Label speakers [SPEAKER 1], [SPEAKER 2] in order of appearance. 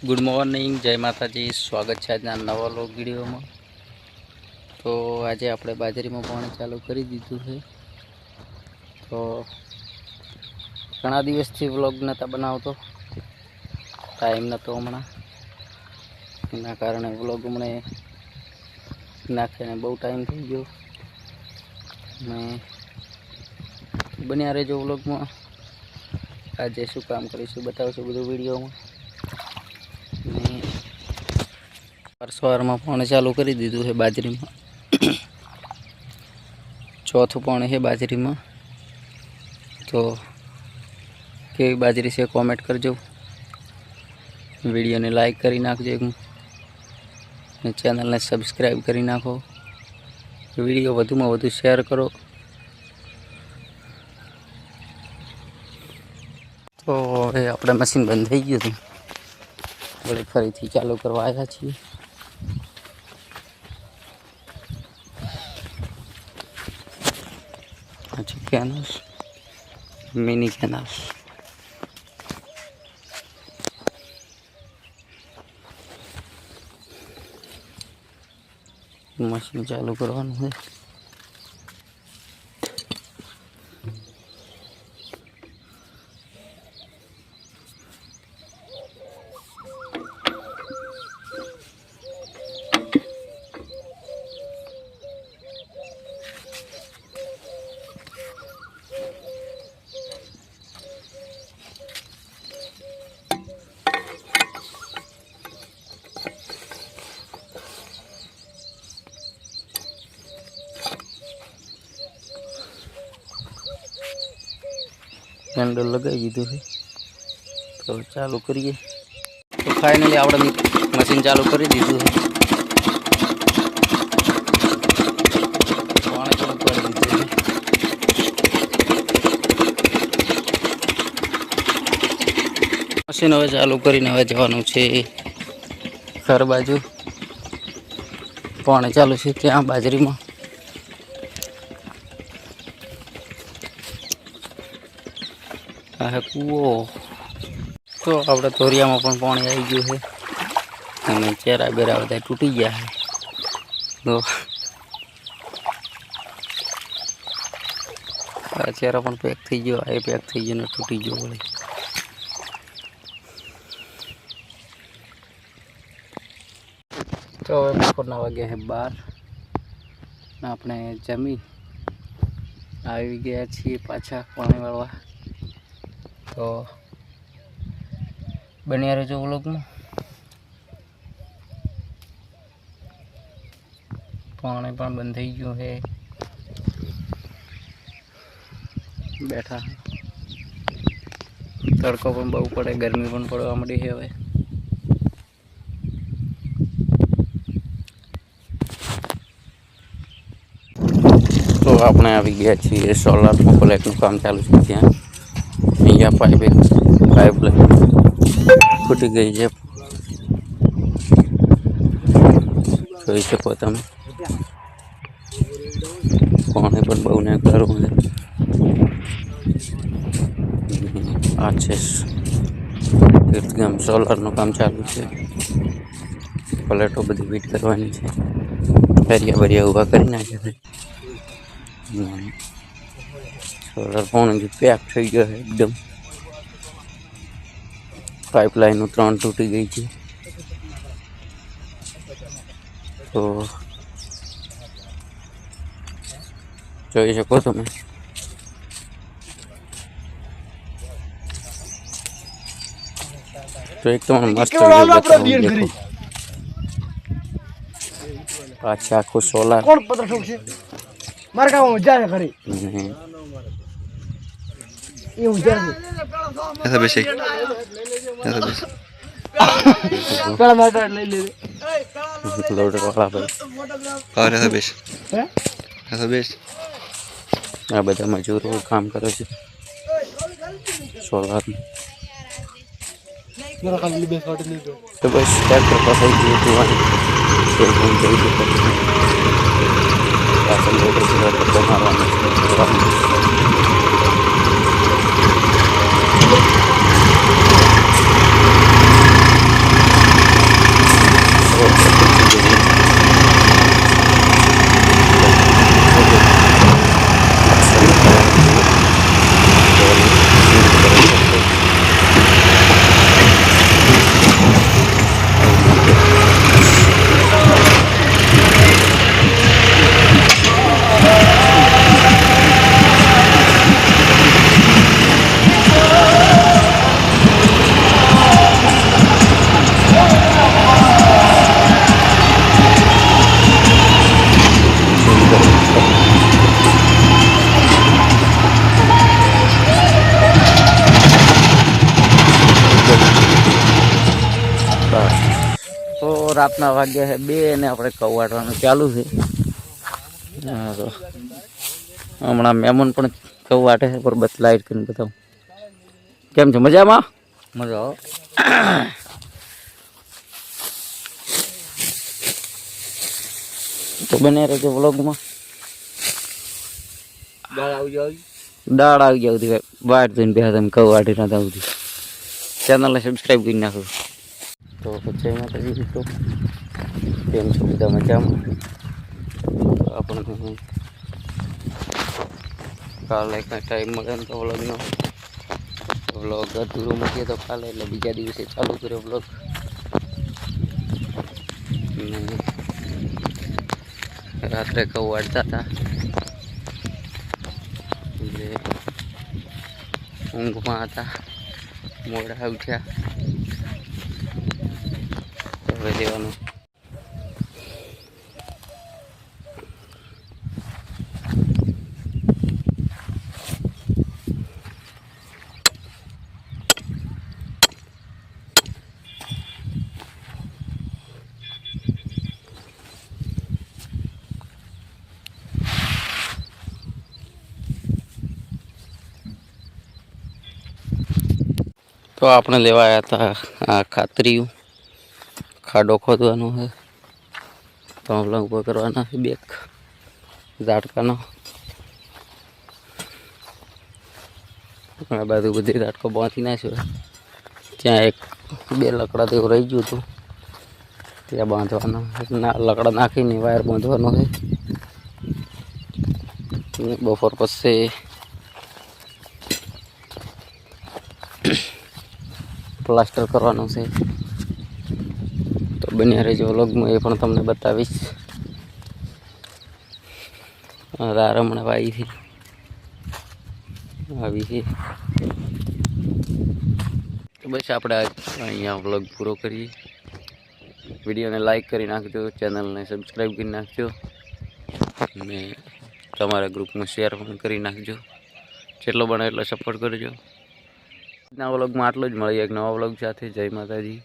[SPEAKER 1] Good morning, जय माताजी। स्वागत है आज नवा व्लॉग विडियो में। तो आज आप बाजरी में पानी चालू कर दीधु है। तो घना दिवस थी व्लॉग नता बनावतो, टाइम नतो हमणा, एना कारणे व्लॉग हमणे नाखीने बहु टाइम थई गयो। ने बन्या रहेजो व्लॉग में। आज शुं काम करीशुं बतावशुं बधुं विडियो में। सवार में पानी चालू कर दीधु है बाजरी में। चौथुं पानी है बाजरी में। तो केवी बाजरी से कॉमेंट करजो, वीडियो ने लाइक करी नाखजो, चैनल ने सब्सक्राइब करी नाखो, वीडियो वधु में वधु शेर करो। तो हवे आपणे मशीन बंद थई गयुं हतुं, वળી ફરીથી ચાલુ કરવા આવ્યા છીએ। अच्छा कैनस, मिनी कैनस। मशीन चालू करवानुं है। हैंडल लगाई दीधुं है। तो चालू करिए। तो फाइनली आपणे मशीन चालू कर दीधुं है। पाणी पण उपाड़ी दीधुं है। मशीन हवे चालू करीने हवे जवानुं छे घर बाजू। पाणी चालू छे त्यां बाजरी में। आ है कूवो। तो अपने तोरिया में पण पानी आई गયું है અને ચેરા બેરા બધા તૂટી ગયા है। तो आ चेरा पण पैक थई गयो, आ पैक थई गयो ने तूटी गयो वળી। तो बपोરના વાગ્યા है 12 ને આપણે જમી આવી ગયા છીએ પાછા પાણી વાળવા। तो बनिया रहेजो व्लॉग में। पानी पण बंद थई गयुं है। बैठा तड़को पण बहु पड़े, गर्मी पण पड़वा मळी है हवे। तो आपणे आवी गया छीए सोलर प्लेटनुं काम चालू छे त्यां। अहींया पाइप फूटी गई है, જોઈ શકો તમે। પાણી પણ બહુ નીકળ્યું છે। આ છે તીર્થગામ સોલરનું કામ ચાલુ છે। પ્લેટો બધી ફિટ કરવાની છે। ફેરિયા બરિયા ઊભા કરી નાખ્યા છે। સોલર પાણી પેક થઈ ગયો છે એકદમ। पाइपलाइन 3 टूटी गई थी। तो જોઈ શકો તમે। तो एकदम मस्त देखो। अच्छा आखो सोलर
[SPEAKER 2] कौन पता ठोक से मार का मजा है खरी ये उधर
[SPEAKER 3] ऐसा बेचे
[SPEAKER 2] पहला मार ले ले
[SPEAKER 1] लोड वाला भाई।
[SPEAKER 3] और ऐसा बेच
[SPEAKER 2] हैं
[SPEAKER 1] आ બધા મજૂરો કામ કરે છે સોલાર।
[SPEAKER 2] मेरा खाली बेस काट ले दो।
[SPEAKER 1] तो बस ट्रैक्टर पास आई गई तो वहाँ से हम जाएंगे पास लोड से मारवाना। તો રાતના વાગ્યા છે 2 અને આપણે કૌ વાટવાનું ચાલુ છે. હા તો હમણાં મહેમાન પણ કૌ વાટે છે, પર બસ લાઈટ કરીને બતાવું. કેમ છે, મજામાં? મજા આવો. તો બને રહેજો વ્લોગમાં. દાળ આવી જાવ સુધી બહાર જઈને બે તમે કૌ વાટી ના થાવ સુધી ચેનલને સબસ્ક્રાઈબ કરી નાખો. તો પછી માતાજી મિત્રો કેમ છો બધા મજામાં? આપણને કાલે કાંઈ ટાઈમ મળે ને તો વ્લોગ અધૂરો મૂકીએ તો કાલે, એટલે બીજા દિવસે ચાલુ કર્યો વ્લોગ. રાત્રે કૌ વાળતા હતા એટલે ઊંઘમાં હતા, મોડા ઉઠ્યા. હવે લેવાનું તો આપણે લેવા આવ્યા હતા આ ખાતરીયું, ખાડો ખોદવાનો છે, પાવલા ઊભા કરવાના છે 2 ઝાટકાનો. આ બાજુ બધી ઝાટકો બાંધી નાખ્યો, ત્યાં 1-2 લકડા જેવું રહી ગયું હતું, ત્યાં બાંધવાનો. લકડા નાખીને વાયર બાંધવાનો છે. બપોર પછી પ્લાસ્ટર કરવાનું છે. તો બન્યા રહેજો વ્લોગમાં, એ પણ તમને બતાવીશ. હમણાં આવી છે. તો બસ આપણે અહીંયા વ્લોગ પૂરો કરીએ. વિડીયોને લાઈક કરી નાખજો, ચેનલને સબસ્ક્રાઈબ કરી નાખજો અને તમારા ગ્રુપમાં શેર પણ કરી નાખજો. જેટલો બને એટલો સપોર્ટ કરજો. આજના વ્લોગમાં આટલું જ. મળીએ એક નવા વ્લોગ સાથે. જય માતાજી.